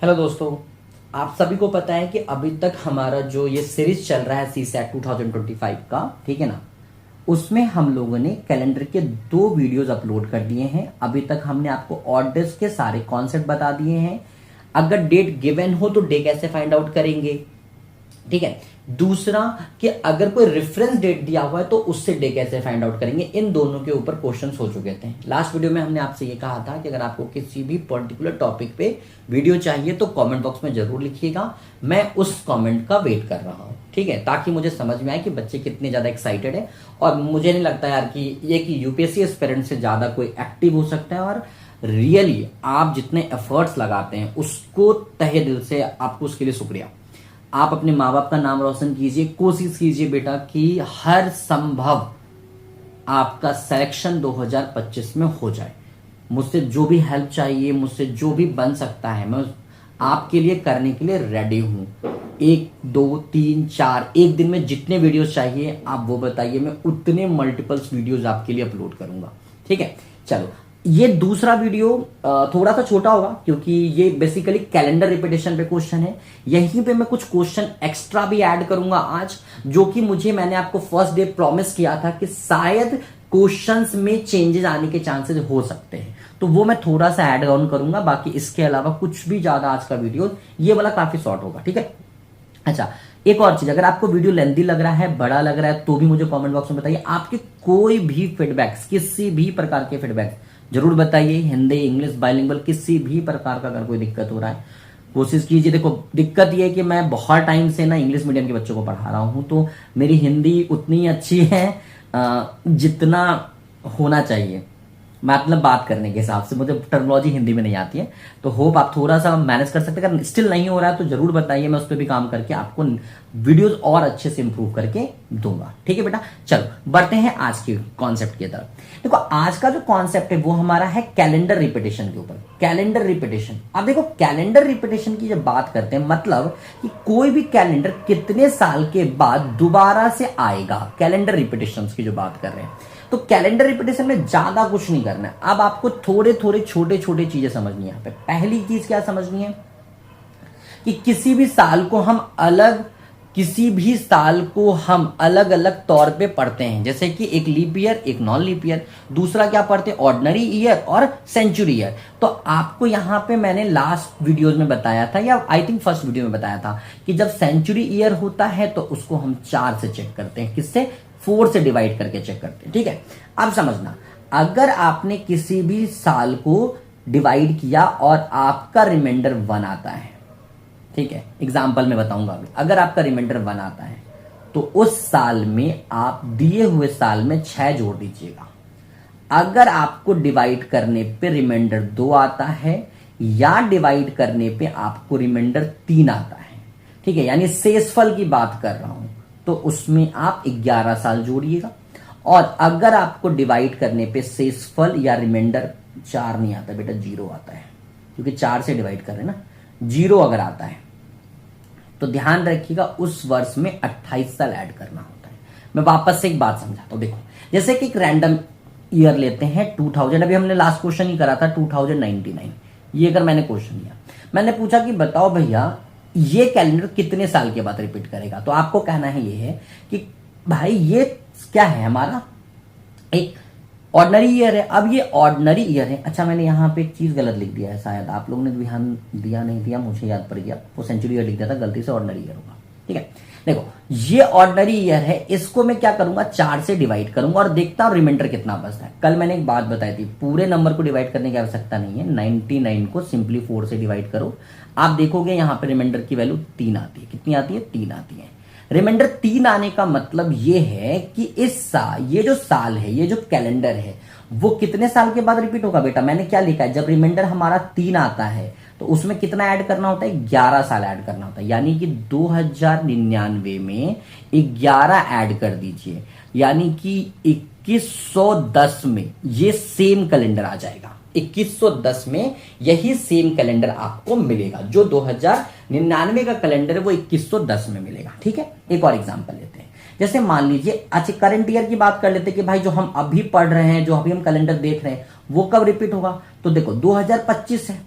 Hello दोस्तों, आप सभी को पता है कि अभी तक हमारा जो ये सीरीज चल रहा है सीसैट 2025 का, ठीक है ना, उसमें हम लोगों ने कैलेंडर के 2 वीडियोस अपलोड कर दिए हैं। अभी तक हमने आपको ऑर्डर्स के सारे कॉन्सेप्ट बता दिए हैं। अगर डेट गिवन हो तो डे कैसे फाइंड आउट करेंगे, ठीक है। दूसरा कि अगर कोई रेफरेंस डेट दिया हुआ है तो उससे डे कैसे फाइंड आउट करेंगे। इन दोनों के ऊपर क्वेश्चंस हो चुके थे। लास्ट वीडियो में हमने आपसे ये कहा था कि अगर आपको किसी भी पर्टिकुलर टॉपिक पे वीडियो चाहिए तो कमेंट बॉक्स में जरूर लिखिएगा। मैं उस कमेंट का वेट कर रहा हूं, ठीक है, ताकि मुझे समझ में आए कि बच्चे कितने ज्यादा एक्साइटेड है। और मुझे नहीं लगता यार कि यूपीएससी एस्पिरेंट से ज्यादा कोई एक्टिव हो सकता है। और रियली आप जितने एफर्ट्स लगाते हैं उसको तहे दिल से आपको उसके लिए शुक्रिया। आप अपने माँ बाप का नाम रोशन कीजिए, कोशिश कीजिए बेटा कि हर संभव आपका सिलेक्शन 2025 में हो जाए। मुझसे जो भी हेल्प चाहिए, मुझसे जो भी बन सकता है, मैं आपके लिए करने के लिए रेडी हूं। 1, 2, 3, 4 एक दिन में जितने वीडियोस चाहिए आप वो बताइए, मैं उतने मल्टीपल्स वीडियोस आपके लिए अपलोड करूंगा, ठीक है। चलो, ये दूसरा वीडियो थोड़ा सा छोटा होगा क्योंकि ये बेसिकली कैलेंडर रिपीटेशन पे क्वेश्चन है। यहीं पे मैं कुछ क्वेश्चन एक्स्ट्रा भी ऐड करूंगा आज, जो कि मैंने आपको फर्स्ट डे प्रॉमिस किया था कि शायद क्वेश्चंस में चेंजेस आने के चांसेस हो सकते हैं, तो वो मैं थोड़ा सा ऐड ऑन करूंगा। बाकी इसके अलावा कुछ भी ज्यादा आज का वीडियो ये वाला काफी शॉर्ट होगा, ठीक है। अच्छा, एक और चीज, अगर आपको वीडियो लेंथी लग रहा है, बड़ा लग रहा है, तो भी मुझे कमेंट बॉक्स में बताइए। आपके कोई भी फीडबैक्स, किसी भी प्रकार के फीडबैक्स जरूर बताइए। हिंदी, इंग्लिश, बाइलिंगुअल, किसी भी प्रकार का अगर कोई दिक्कत हो रहा है कोशिश कीजिए। देखो, दिक्कत ये है कि मैं बहुत टाइम से ना इंग्लिश मीडियम के बच्चों को पढ़ा रहा हूं, तो मेरी हिंदी उतनी अच्छी है जितना होना चाहिए। मैं मतलब बात करने के हिसाब से, मुझे टर्मिनोलॉजी हिंदी में नहीं आती है, तो होप आप थोड़ा सा मैनेज कर सकते हैं। अगर स्टिल नहीं हो रहा है तो जरूर बताइए, मैं उस पर भी काम करके आपको वीडियोस और अच्छे से इंप्रूव करके दूंगा, ठीक है बेटा। चलो बढ़ते हैं आज के कॉन्सेप्ट की तरफ। देखो, आज का जो कॉन्सेप्ट है वो हमारा है कैलेंडर रिपीटेशन के ऊपर। कैलेंडर रिपीटेशन, अब देखो कैलेंडर रिपीटेशन की जब बात करते हैं, मतलब कि कोई भी कैलेंडर कितने साल के बाद दोबारा से आएगा, कैलेंडर रिपीटेशन की जो बात कर रहे हैं। तो कैलेंडर रिपीटेशन में ज्यादा कुछ नहीं करना है। अब आपको थोड़े थोड़े छोटे छोटे चीजें समझनी है। यहाँ पे पहली चीज क्या समझनी है कि किसी भी साल को हम अलग अलग तौर पे पढ़ते हैं। जैसे कि एक लीप ईयर, एक नॉन लीप ईयर। दूसरा क्या पढ़ते हैं, ऑर्डिनरी ईयर और सेंचुरी ईयर। तो आपको यहां पे मैंने लास्ट वीडियोस में बताया था, या आई थिंक फर्स्ट वीडियो में बताया था, कि जब सेंचुरी ईयर होता है तो उसको हम 4 से चेक करते हैं। किससे? 4 से डिवाइड करके चेक करते हैं, ठीक है। अब समझना, अगर आपने किसी भी साल को डिवाइड किया और आपका रिमाइंडर 1 आता है, ठीक है, एग्जाम्पल में बताऊंगा अभी। अगर आपका रिमाइंडर 1 आता है तो उस साल में आप दिए हुए साल में 6 जोड़ दीजिएगा। अगर आपको डिवाइड करने पे रिमाइंडर 2 आता है या डिवाइड करने पे आपको रिमाइंडर 3 आता है, ठीक है, यानी शेषफल की बात कर रहा हूं, तो उसमें आप 11 साल जोड़िएगा। और अगर आपको डिवाइड करने पे शेषफल या रिमाइंडर 4 नहीं आता बेटा, 0 आता है, क्योंकि 4 से डिवाइड कर रहे हैं ना। 0 अगर आता है तो ध्यान रखिएगा उस वर्ष में 28 साल ऐड करना होता है। मैं वापस से एक बात समझाता हूं। देखो, जैसे कि एक रैंडम ईयर लेते हैं 2000, अभी हमने लास्ट क्वेश्चन ही करा था 2099। ये अगर मैंने क्वेश्चन लिया, मैंने पूछा कि बताओ भैया ये कैलेंडर कितने साल के बाद रिपीट करेगा, तो आपको कहना है ये है कि भाई ये क्या है, हमारा एक ऑर्डिनरी ईयर है। अब ये ऑर्डिनरी ईयर है। अच्छा, मैंने यहाँ पे एक चीज गलत लिख दिया है, शायद आप लोगों ने ध्यान दिया नहीं दिया, मुझे याद पड़ गया, वो सेंचुरी ईयर लिख दिया था, गलती से ऑर्डिनरी ईयर होगा, ठीक है। देखो, ये ऑर्डिनरी ईयर है, इसको मैं क्या करूंगा, 4 से डिवाइड करूंगा और देखता हूं रिमाइंडर कितना बचता है। कल मैंने एक बात बताई थी, पूरे नंबर को डिवाइड करने की आवश्यकता नहीं है। 99 को सिंपली 4 से डिवाइड करो, आप देखोगे यहाँ पे रिमाइंडर की वैल्यू 3 आती है। कितनी आती है? 3 आती है। रिमाइंडर 3 आने का मतलब ये है कि इस साल, ये जो साल है, ये जो कैलेंडर है, वो कितने साल के बाद रिपीट होगा बेटा। मैंने क्या लिखा है, जब रिमाइंडर हमारा 3 आता है तो उसमें कितना ऐड करना होता है, 11 साल ऐड करना होता है। यानी कि 2099 में 11 ऐड कर दीजिए, यानी कि 2110 में ये सेम कैलेंडर आ जाएगा। 2110 में यही सेम कैलेंडर आपको मिलेगा। जो 2099 का कैलेंडर है वो 2110 में मिलेगा, ठीक है। एक और एग्जांपल लेते हैं, जैसे मान लीजिए, अच्छा करंट ईयर की बात कर लेते हैं कि भाई जो हम अभी पढ़ रहे हैं, जो अभी हम कैलेंडर देख रहे हैं, वो कब रिपीट होगा। तो देखो 2025 है,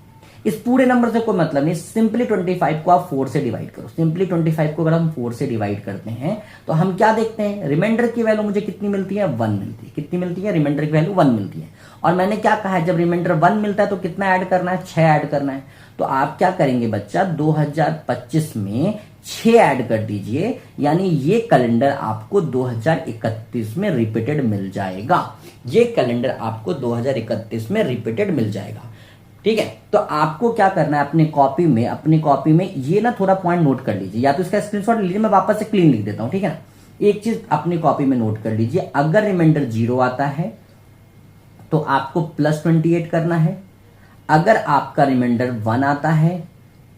इस पूरे नंबर से कोई मतलब नहीं, सिंपली 25 को आप 4 से डिवाइड करो। सिंपली 25 को अगर हम 4 से डिवाइड करते हैं तो हम क्या देखते हैं, रिमाइंडर की वैल्यू मुझे कितनी मिलती है, 1 मिलती है। कितनी मिलती है, रिमाइंडर की वैल्यू 1 मिलती है। और मैंने क्या कहा है, जब रिमाइंडर 1 मिलता है तो कितना ऐड करना है, 6 ऐड करना है। तो आप क्या करेंगे बच्चा, 2025 में 6 ऐड कर दीजिए, यानी ये कैलेंडर आपको 2031 में रिपीटेड मिल जाएगा। ये कैलेंडर आपको 2031 में रिपीटेड मिल जाएगा। ठीक है, तो आपको क्या करना है, अपनी कॉपी में ये ना थोड़ा पॉइंट नोट कर लीजिए, या तो इसका स्क्रीनशॉट लीजिए, मैं वापस से क्लीन लिख देता हूं। ठीक है ना, एक चीज अपनी कॉपी में नोट कर लीजिए, अगर रिमाइंडर 0 आता है तो आपको +28 करना है। अगर आपका रिमाइंडर 1 आता है,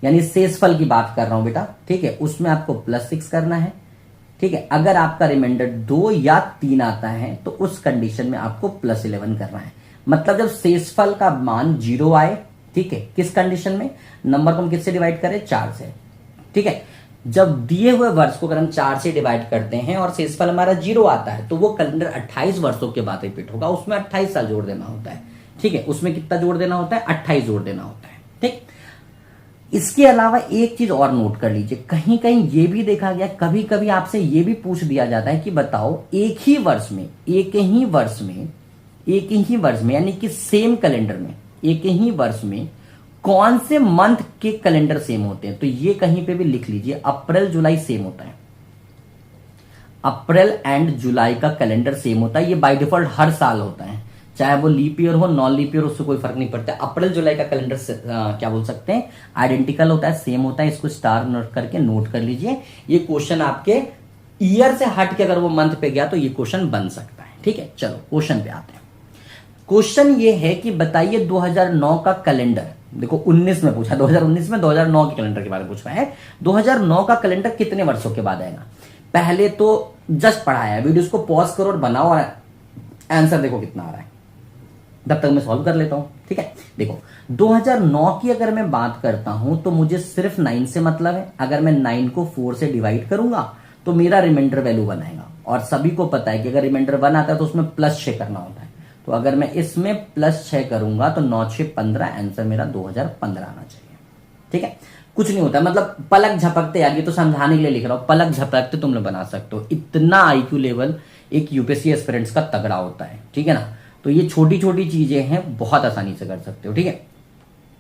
यानी शेषफल की बात कर रहा हूं बेटा, ठीक है, उसमें आपको +6 करना है। ठीक है, अगर आपका रिमाइंडर 2 या 3 आता है तो उस कंडीशन में आपको +11 करना है। मतलब जब शेषफल का मान 0 आए, ठीक है, किस कंडीशन में, नंबर को हम किससे डिवाइड करें, 4 से। ठीक है, जब दिए हुए वर्ष को अगर हम 4 से डिवाइड करते हैं और शेषफल हमारा 0 आता है तो वो कैलेंडर 28 वर्षों के बाद रिपीट होगा, उसमें 28 साल जोड़ देना होता है। ठीक है, उसमें कितना जोड़ देना होता है, 28 जोड़ देना होता है। ठीक, इसके अलावा एक चीज और नोट कर लीजिए, कहीं कहीं ये भी देखा गया, कभी कभी आपसे ये भी पूछ दिया जाता है कि बताओ एक ही वर्ष में यानी कि सेम कैलेंडर में एक ही वर्ष में कौन से मंथ के कैलेंडर सेम होते हैं। तो ये कहीं पे भी लिख लीजिए, अप्रैल जुलाई सेम होता है, अप्रैल एंड जुलाई का कैलेंडर सेम होता है। ये बाय डिफॉल्ट हर साल होता है, चाहे वो लीप ईयर हो नॉन लीप ईयर, उससे कोई फर्क नहीं पड़ता। अप्रैल जुलाई का कैलेंडर क्या बोल सकते हैं, आइडेंटिकल होता है, सेम होता है। इसको स्टार नोट करके नोट कर लीजिए। ये क्वेश्चन आपके ईयर से हट के अगर वो मंथ पे गया तो ये क्वेश्चन बन सकता है। ठीक है, चलो क्वेश्चन पे आते हैं। क्वेश्चन ये है कि बताइए 2009 का कैलेंडर, देखो 19 में पूछा, 2019 में 2009 के कैलेंडर के बारे में पूछा है। 2009 का कैलेंडर कितने वर्षों के बाद आएगा। पहले तो जस्ट पढ़ाया है, वीडियो को पॉज करो और बनाओ और आंसर देखो कितना आ रहा है, तब तक मैं सॉल्व कर लेता हूं। ठीक है, देखो 2009 की अगर मैं बात करता हूं तो मुझे सिर्फ 9 से मतलब है। अगर मैं 9 को 4 से डिवाइड करूंगा तो मेरा रिमाइंडर वैल्यू 1 आएगा, और सभी को पता है कि अगर रिमाइंडर 1 आता है तो उसमें +6 करना होता है। तो अगर मैं इसमें +6 करूंगा तो 9 6 15, आंसर मेरा 2015 आना चाहिए। ठीक है, कुछ नहीं होता, मतलब पलक झपकते, यार ये तो समझाने के लिए लिख रहा हूं, पलक झपकते तुम लोग बना सकते हो। इतना IQ लेवल एक यूपीएससी एस्पिरेंट्स का तगड़ा होता है। ठीक है ना, तो ये छोटी छोटी चीजें हैं, बहुत आसानी से कर सकते हो। ठीक है,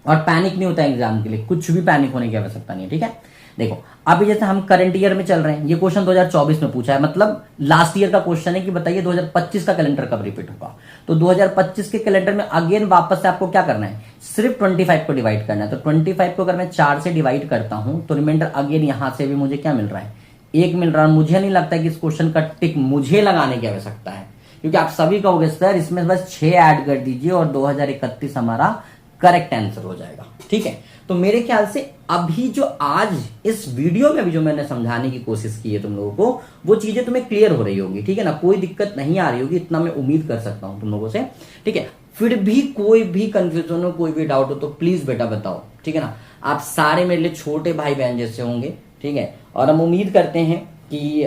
और पैनिक नहीं होता है एग्जाम के लिए, कुछ भी पैनिक होने की आवश्यकता नहीं है। ठीक है, देखो अभी जैसे हम करंट ईयर में चल रहे हैं, ये क्वेश्चन 2024 में पूछा है, मतलब लास्ट ईयर का क्वेश्चन है कि बताइए 2025 का कैलेंडर कब रिपीट होगा। तो 2025 के कैलेंडर में अगेन वापस से आपको क्या करना है, सिर्फ 25 को डिवाइड करना है। तो 25 को अगर मैं 4 से डिवाइड करता हूं तो रिमाइंडर अगेन यहां से भी मुझे क्या मिल रहा है, 1 मिल रहा है। मुझे नहीं लगता कि इस क्वेश्चन का टिक मुझे लगाने की आवश्यकता है, क्योंकि आप सभी कहोगे सर इसमें बस 6 ऐड कर दीजिए और 2031 हमारा करेक्ट आंसर हो जाएगा। ठीक है, तो मेरे ख्याल से अभी जो आज इस वीडियो में भी जो मैंने समझाने की कोशिश की है तुम लोगों को, वो चीजें तुम्हें क्लियर हो रही होगी। ठीक है ना, कोई दिक्कत नहीं आ रही होगी, इतना मैं उम्मीद कर सकता हूं तुम लोगों से। ठीक है, फिर भी कोई भी कंफ्यूजन हो, कोई भी डाउट हो तो प्लीज बेटा बताओ। ठीक है ना, आप सारे मेरे लिए छोटे भाई बहन जैसे होंगे। ठीक है, और हम उम्मीद करते हैं कि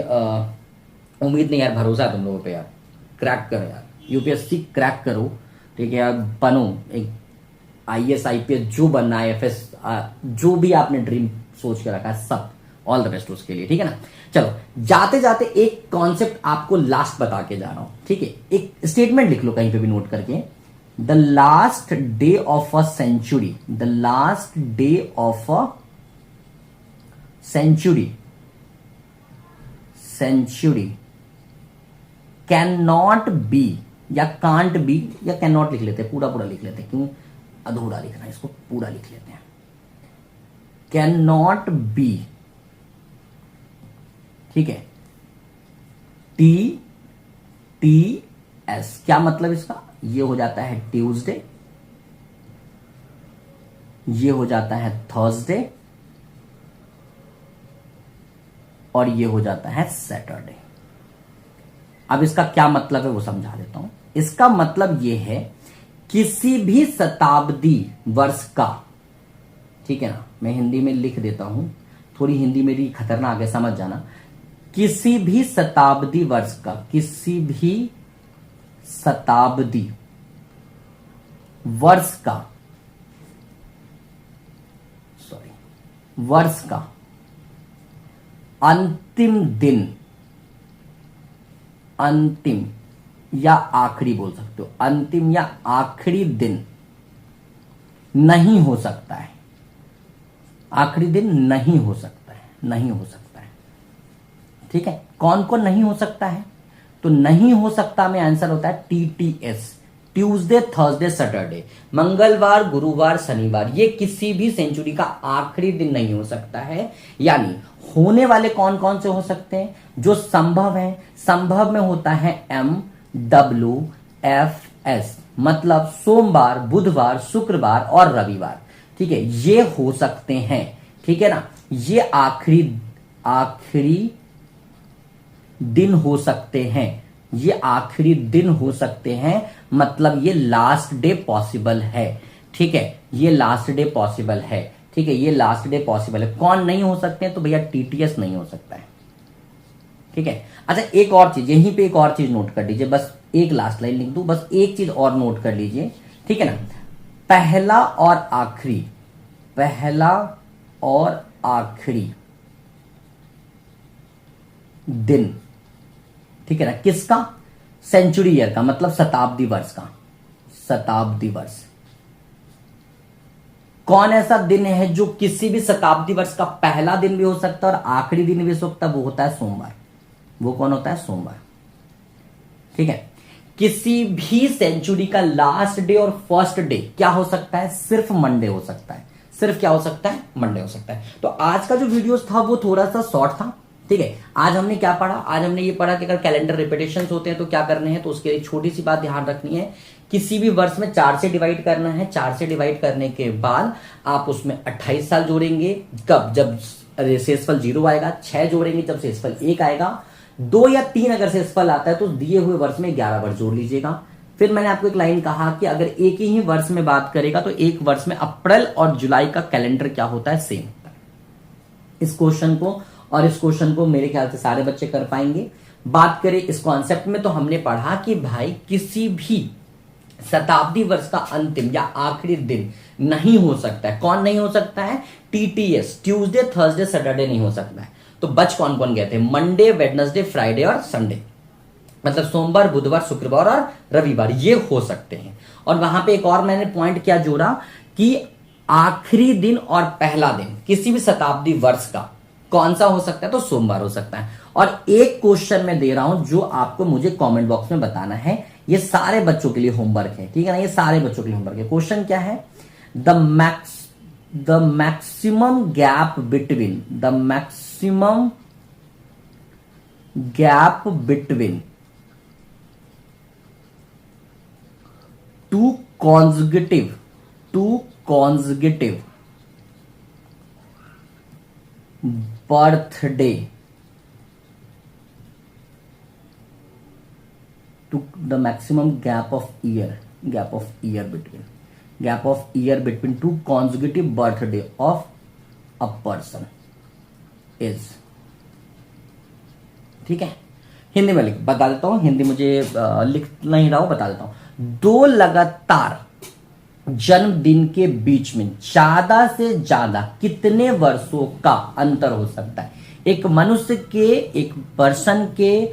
उम्मीद नहीं यार, भरोसा है तुम लोगों पे यार, क्रैक करो यार, यूपीएससी क्रैक करो। ठीक है यार, बनो एक IAS IPS जो बनना है, FS जो भी आपने ड्रीम सोच के रखा है, सब ऑल द बेस्ट उसके लिए। ठीक है ना, चलो जाते जाते एक कॉन्सेप्ट आपको लास्ट बता के जा रहा हूं। ठीक है, एक स्टेटमेंट लिख लो कहीं पे भी नोट करके, the last day of a century, the last day of a century can not be, या कांट बी, या कैन नॉट लिख लेते, पूरा पूरा लिख लेते, क्यों अधूरा लिखना है, इसको पूरा लिख लेते हैं। कैन नॉट बी, ठीक है, TTS, क्या मतलब इसका, ये हो जाता है ट्यूसडे, ये हो जाता है थर्सडे, और ये हो जाता है सैटरडे। अब इसका क्या मतलब है वो समझा देता हूं। इसका मतलब ये है किसी भी शताब्दी वर्ष का, ठीक है ना, मैं हिंदी में लिख देता हूं, थोड़ी हिंदी मेरी खतरनाक है, समझ जाना। किसी भी शताब्दी वर्ष का, किसी भी शताब्दी वर्ष का वर्ष का अंतिम दिन, अंतिम या आखिरी बोल सकते हो, अंतिम या आखिरी दिन नहीं हो सकता है, आखिरी दिन नहीं हो सकता है, नहीं हो सकता है। ठीक है, कौन कौन नहीं हो सकता है? तो नहीं हो सकता में आंसर होता है TTS, ट्यूसडे, थर्सडे, सैटरडे, मंगलवार, गुरुवार, शनिवार, ये किसी भी सेंचुरी का आखिरी दिन नहीं हो सकता है। यानी होने वाले कौन कौन से हो सकते हैं? जो संभव है, संभव में होता है MWFS, मतलब सोमवार, बुधवार, शुक्रवार और रविवार। ठीक है, ये हो सकते हैं। ठीक है ना, ये आखिरी दिन हो सकते हैं, ये आखिरी दिन हो सकते हैं, मतलब ये लास्ट डे पॉसिबल है। ठीक है, ये लास्ट डे पॉसिबल है। ठीक है, ये लास्ट डे पॉसिबल है। कौन नहीं हो सकते हैं? तो भैया TTS नहीं हो सकता है। ठीक है, अच्छा एक और चीज, यहीं पे एक और चीज नोट कर लीजिए, बस एक लास्ट लाइन लिख दूं, बस एक चीज और नोट कर लीजिए। ठीक है ना, पहला और आखिरी, पहला और आखिरी दिन, ठीक है ना, किसका? सेंचुरी ईयर का, मतलब शताब्दी वर्ष का, शताब्दी वर्ष। कौन ऐसा दिन है जो किसी भी शताब्दी वर्ष का पहला दिन भी हो सकता है और आखिरी दिन भी हो सकता है? वो होता है सोमवार। वो कौन होता है? सोमवार। ठीक है, किसी भी सेंचुरी का लास्ट डे और फर्स्ट डे क्या हो सकता है? सिर्फ मंडे हो सकता है। सिर्फ क्या हो सकता है? मंडे हो सकता है। तो आज का जो वीडियोस था वो थोड़ा सा शॉर्ट था। ठीक है, आज हमने क्या पढ़ा? आज हमने ये पढ़ा कि अगर कैलेंडर रिपीटेशंस होते हैं तो क्या करने हैं। तो उसके लिए छोटी सी बात ध्यान रखनी है, किसी भी वर्ष में 4 से डिवाइड करना है। 4 से डिवाइड करने के बाद आप उसमें 28 साल जोड़ेंगे। कब? जब शेषफल 0 आएगा। 6 जोड़ेंगे जब शेषफल 1 आएगा। 2 या 3 अगर शेषफल आता है तो दिए हुए वर्ष में 11 वर्ष जोड़ लीजिएगा। फिर मैंने आपको एक लाइन कहा कि अगर एक ही वर्ष में बात करेगा तो एक वर्ष में अप्रैल और जुलाई का कैलेंडर क्या होता है? सेम होता है। इस क्वेश्चन को मेरे ख्याल से सारे बच्चे कर पाएंगे। बात करें इस कॉन्सेप्ट में तो हमने पढ़ा कि भाई किसी भी शताब्दी वर्ष का अंतिम या आखिरी दिन नहीं हो सकता है। कौन नहीं हो सकता है? TTS, ट्यूसडे, थर्सडे, सैटरडे नहीं हो सकता है। तो बच कौन कौन गए थे? मंडे, वेडनेसडे, फ्राइडे और संडे, मतलब सोमवार, बुधवार, शुक्रवार और रविवार, ये हो सकते हैं। और वहां पे एक और मैंने पॉइंट क्या जोड़ा कि आखिरी दिन और पहला दिन किसी भी शताब्दी वर्ष का कौन सा हो सकता है? तो सोमवार हो सकता है। और एक क्वेश्चन मैं दे रहा हूं जो आपको मुझे कमेंट बॉक्स में बताना है। ये सारे बच्चों के लिए होमवर्क है, ठीक है ना, ये सारे बच्चों के लिए होमवर्क है। क्वेश्चन क्या है? The maximum gap between two consecutive birthday to the maximum gap of year between two consecutive birthday of a person is, ठीक है। हिंदी में बता देता हूं, हिंदी मुझे लिख नहीं रहा हूं, बता देता हूं। 2 लगातार जन्मदिन के बीच में ज्यादा से ज्यादा कितने वर्षों का अंतर हो सकता है? एक मनुष्य के, एक पर्सन के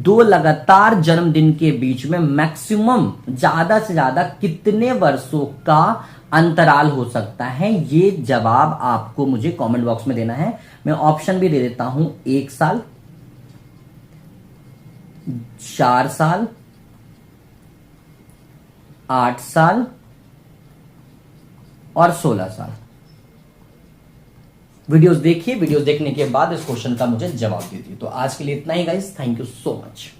2 लगातार जन्मदिन के बीच में मैक्सिमम ज्यादा से ज्यादा कितने वर्षों का अंतराल हो सकता है? ये जवाब आपको मुझे कमेंट बॉक्स में देना है। मैं ऑप्शन भी दे देता हूं, 1 साल, 4 साल, 8 साल और 16 साल। वीडियोस देखिए, वीडियोस देखने के बाद इस क्वेश्चन का मुझे जवाब दीजिए। तो आज के लिए इतना ही guys, thank you so much.